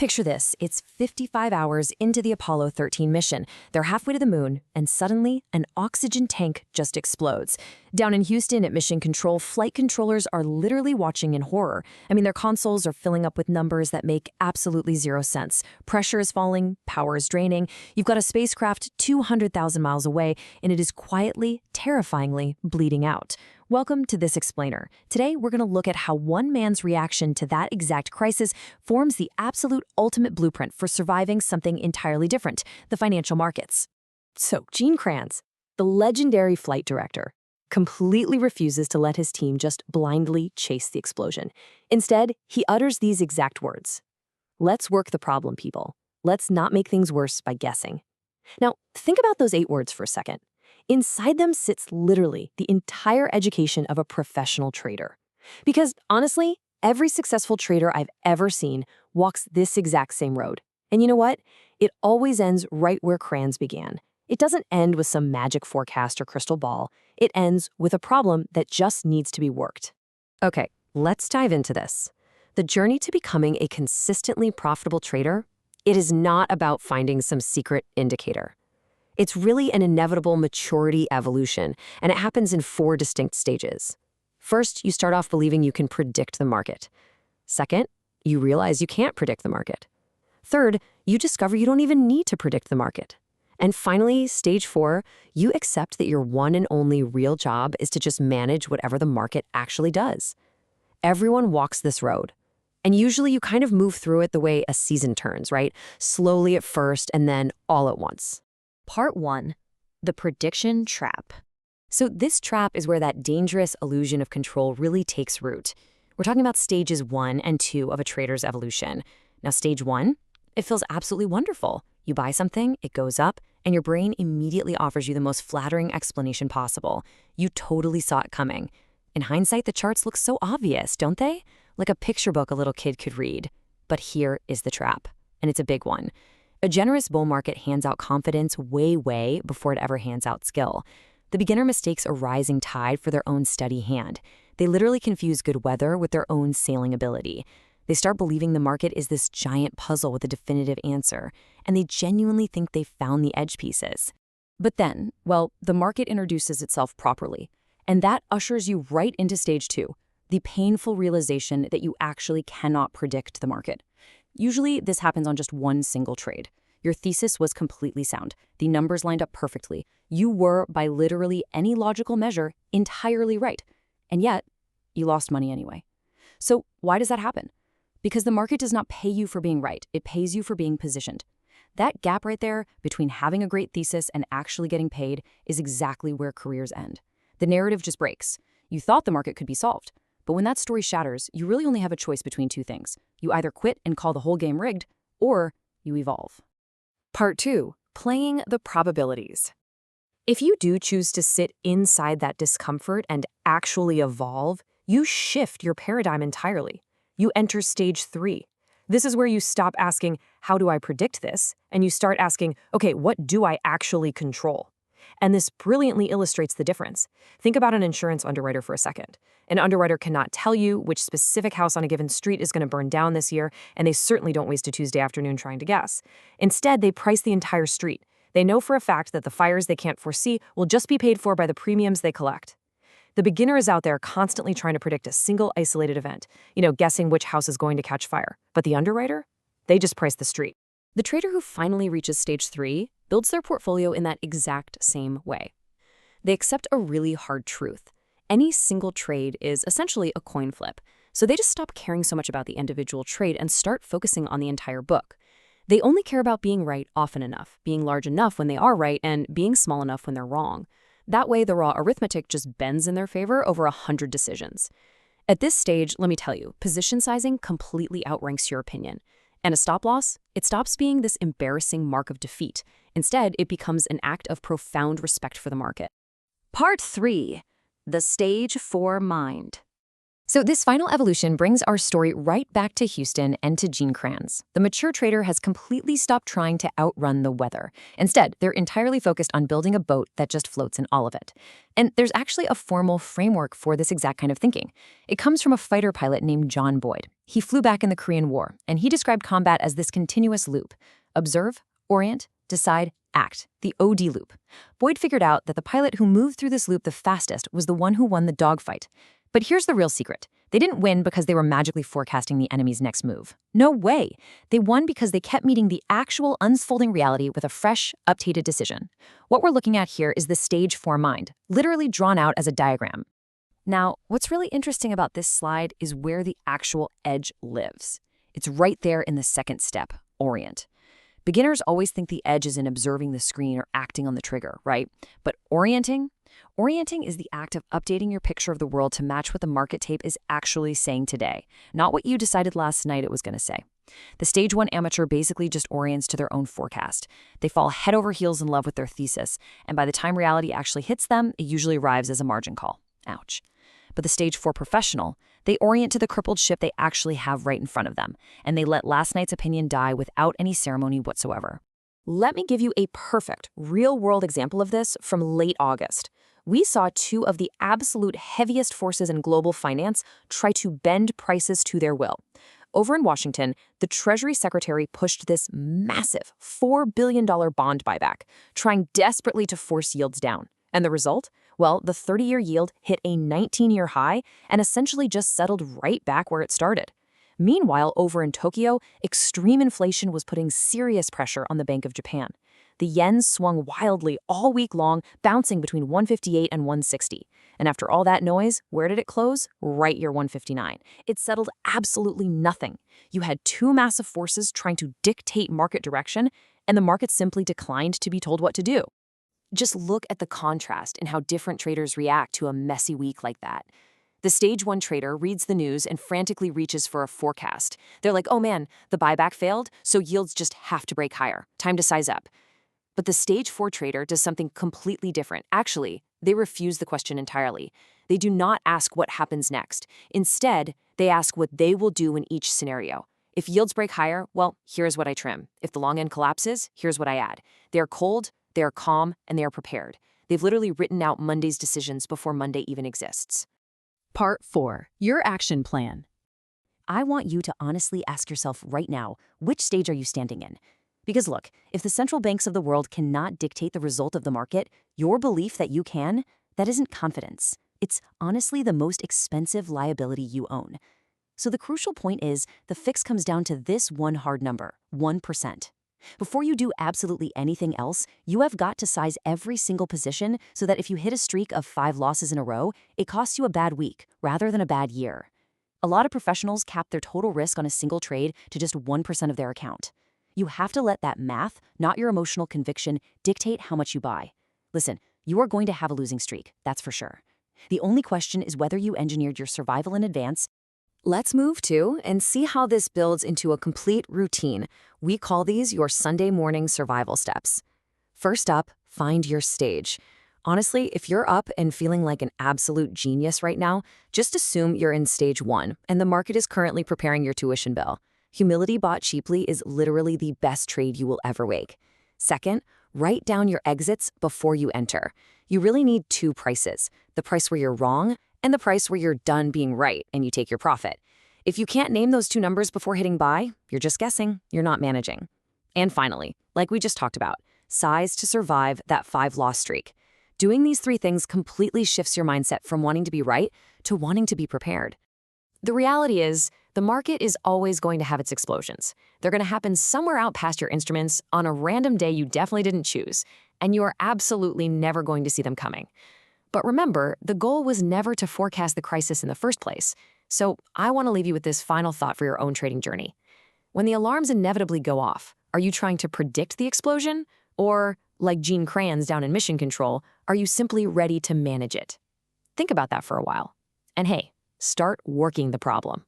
Picture this, it's 55 hours into the Apollo 13 mission. They're halfway to the moon, and suddenly, an oxygen tank just explodes. Down in Houston at Mission Control, flight controllers are literally watching in horror. I mean, their consoles are filling up with numbers that make absolutely zero sense. Pressure is falling, power is draining. You've got a spacecraft 200,000 miles away, and it is quietly, terrifyingly bleeding out. Welcome to This Explainer. Today, we're going to look at how one man's reaction to that exact crisis forms the absolute ultimate blueprint for surviving something entirely different, the financial markets. So, Gene Kranz, the legendary flight director, completely refuses to let his team just blindly chase the explosion. Instead, he utters these exact words. "Let's work the problem, people. Let's not make things worse by guessing." Now, think about those 8 words for a second. Inside them sits literally the entire education of a professional trader. Because honestly, every successful trader I've ever seen walks this exact same road. And you know what? It always ends right where Kranz began. It doesn't end with some magic forecast or crystal ball. It ends with a problem that just needs to be worked. Okay, let's dive into this. The journey to becoming a consistently profitable trader, it is not about finding some secret indicator. It's really an inevitable maturity evolution, and it happens in 4 distinct stages. First, you start off believing you can predict the market. Second, you realize you can't predict the market. Third, you discover you don't even need to predict the market. And finally, stage 4, you accept that your one and only real job is to just manage whatever the market actually does. Everyone walks this road. And usually you kind of move through it the way a season turns, right? Slowly at first and then all at once. Part 1, the prediction trap. So this trap is where that dangerous illusion of control really takes root. We're talking about stages 1 and 2 of a trader's evolution. Now, stage 1, it feels absolutely wonderful. You buy something, it goes up, and your brain immediately offers you the most flattering explanation possible. You totally saw it coming. In hindsight, the charts look so obvious, don't they? Like a picture book a little kid could read. But here is the trap, and it's a big one. A generous bull market hands out confidence way before it ever hands out skill. The beginner mistakes a rising tide for their own steady hand. They literally confuse good weather with their own sailing ability. They start believing the market is this giant puzzle with a definitive answer, and they genuinely think they've found the edge pieces. But then, well, the market introduces itself properly, and that ushers you right into stage 2, the painful realization that you actually cannot predict the market. Usually, this happens on just one single trade. Your thesis was completely sound. The numbers lined up perfectly. You were, by literally any logical measure, entirely right. And yet, you lost money anyway. So why does that happen? Because the market does not pay you for being right. It pays you for being positioned. That gap right there between having a great thesis and actually getting paid is exactly where careers end. The narrative just breaks. You thought the market could be solved. But when that story shatters, you really only have a choice between 2 things. You either quit and call the whole game rigged, or you evolve. Part 2, playing the probabilities. If you do choose to sit inside that discomfort and actually evolve, you shift your paradigm entirely. You enter stage 3. This is where you stop asking, how do I predict this? And you start asking, okay, what do I actually control? And this brilliantly illustrates the difference. Think about an insurance underwriter for a second. An underwriter cannot tell you which specific house on a given street is going to burn down this year, and they certainly don't waste a Tuesday afternoon trying to guess. Instead, they price the entire street. They know for a fact that the fires they can't foresee will just be paid for by the premiums they collect. The beginner is out there constantly trying to predict a single isolated event, guessing which house is going to catch fire. But the underwriter? They just price the street. The trader who finally reaches stage 3 builds their portfolio in that exact same way. They accept a really hard truth. Any single trade is essentially a coin flip, so they just stop caring so much about the individual trade and start focusing on the entire book. They only care about being right often enough, being large enough when they are right, and being small enough when they're wrong. That way, the raw arithmetic just bends in their favor over 100 decisions. At this stage, let me tell you, position sizing completely outranks your opinion. And a stop loss, it stops being this embarrassing mark of defeat. Instead, it becomes an act of profound respect for the market. Part 3, the stage 4 mind. So this final evolution brings our story right back to Houston and to Gene Kranz. The mature trader has completely stopped trying to outrun the weather. Instead, they're entirely focused on building a boat that just floats in all of it. And there's actually a formal framework for this exact kind of thinking. It comes from a fighter pilot named John Boyd. He flew back in the Korean War, and he described combat as this continuous loop: observe, orient, decide, act, the OODA loop. Boyd figured out that the pilot who moved through this loop the fastest was the one who won the dogfight. But here's the real secret. They didn't win because they were magically forecasting the enemy's next move. No way. They won because they kept meeting the actual unfolding reality with a fresh, updated decision. What we're looking at here is the stage 4 mind, literally drawn out as a diagram. Now, what's really interesting about this slide is where the actual edge lives. It's right there in the second step, orient. Beginners always think the edge is in observing the screen or acting on the trigger, right? But orienting is the act of updating your picture of the world to match what the market tape is actually saying today, not what you decided last night it was going to say. The stage 1 amateur basically just orients to their own forecast. They fall head over heels in love with their thesis, and by the time reality actually hits them, it usually arrives as a margin call. Ouch. But the stage 4 professional, they orient to the crippled ship they actually have right in front of them, and they let last night's opinion die without any ceremony whatsoever. Let me give you a perfect, real-world example of this from late August. We saw two of the absolute heaviest forces in global finance try to bend prices to their will. Over in Washington, the Treasury Secretary pushed this massive $4 billion bond buyback, trying desperately to force yields down. And the result? Well, the 30-year yield hit a 19-year high and essentially just settled right back where it started. Meanwhile, over in Tokyo, extreme inflation was putting serious pressure on the Bank of Japan. The yen swung wildly all week long, bouncing between 158 and 160. And after all that noise, where did it close? Right near 159. It settled absolutely nothing. You had two massive forces trying to dictate market direction, and the market simply declined to be told what to do. Just look at the contrast in how different traders react to a messy week like that. The stage 1 trader reads the news and frantically reaches for a forecast. They're like, oh man, the buyback failed, so yields just have to break higher. Time to size up. But the stage 4 trader does something completely different. Actually, they refuse the question entirely. They do not ask what happens next. Instead, they ask what they will do in each scenario. If yields break higher, well, here's what I trim. If the long end collapses, here's what I add. They are cold, they are calm, and they are prepared. They've literally written out Monday's decisions before Monday even exists. Part 4. Your action plan. I want you to honestly ask yourself right now, which stage are you standing in? Because look, if the central banks of the world cannot dictate the result of the market, your belief that you can, that isn't confidence. It's honestly the most expensive liability you own. So the crucial point is, the fix comes down to this one hard number, 1%. Before you do absolutely anything else, you have got to size every single position so that if you hit a streak of 5 losses in a row, it costs you a bad week rather than a bad year. A lot of professionals cap their total risk on a single trade to just 1% of their account. You have to let that math, not your emotional conviction, dictate how much you buy. Listen, you are going to have a losing streak, that's for sure. The only question is whether you engineered your survival in advance. Let's move to and see how this builds into a complete routine. We call these your Sunday morning survival steps. First up, find your stage. Honestly, if you're up and feeling like an absolute genius right now, just assume you're in stage 1 and the market is currently preparing your tuition bill. Humility bought cheaply is literally the best trade you will ever make. Second, write down your exits before you enter. You really need 2 prices, the price where you're wrong and the price where you're done being right and you take your profit. If you can't name those 2 numbers before hitting buy, you're just guessing, you're not managing. And finally, like we just talked about, size to survive that 5-loss streak. Doing these 3 things completely shifts your mindset from wanting to be right to wanting to be prepared. The reality is, the market is always going to have its explosions. They're going to happen somewhere out past your instruments on a random day you definitely didn't choose, and you are absolutely never going to see them coming. But remember, the goal was never to forecast the crisis in the first place. So I want to leave you with this final thought for your own trading journey. When the alarms inevitably go off, are you trying to predict the explosion? Or, like Gene Kranz down in Mission Control, are you simply ready to manage it? Think about that for a while. And hey, start working the problem.